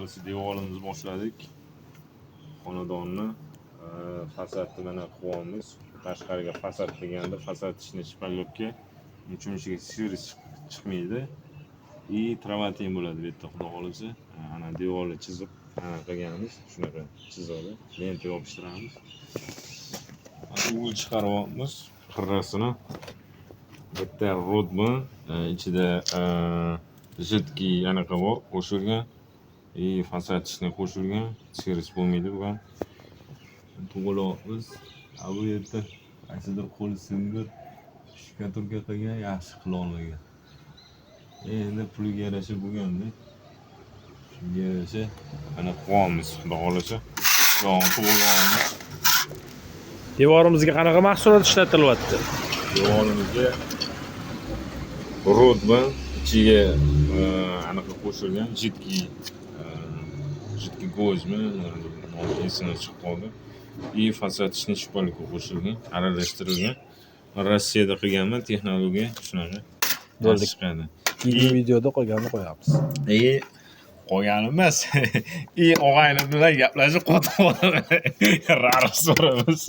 aholisi devorimizni boshladik. Xonadonni fasadni mana qilyapmiz. Tashqariga fasad qilganda fasad ichini shpalyorka cho'nchiga sivri chiqmaydi. Travatin bo'ladi bu yerda xudo xolisa. Ana devorni chizib qilganmiz. Shunaqa chizadi. Lenta yopishtiramiz. Uy chiqaryapmiz. Qirrasini. Bitta rodmi ichida jidki anaqa bor, qo'shilgan. Fasad ichini qo'shilgan. Sirisi bo'lmaydi bu ham. To'g'rilayapmiz. Bu yerda qaysidir qo'li sindir shikaturka qilgan, yaxshi qila olmagan. Endi puliga yarasha bo'lganda shunga yarasha mana qilyapmiz, xudo xolisa. To'g'rilayapmiz. Devorimizga qanaqa mahsulot ishlatilyapti? Devorimizga rodmi ichiga anaqa qo'shilgan, jidki go'zmi, esimdan chiqib qoldi. Fasad ichini shpalka qo'shilgan, aralashtirilgan. Rossiyada qilganman, texnologiya shunaqa. Bo'ldi. Chiqadi. Videoda qolganini qo'yamiz. Qolgan emas. Og'ayni bilan gaplashib qotib qoldi. Rarx so'ramiz.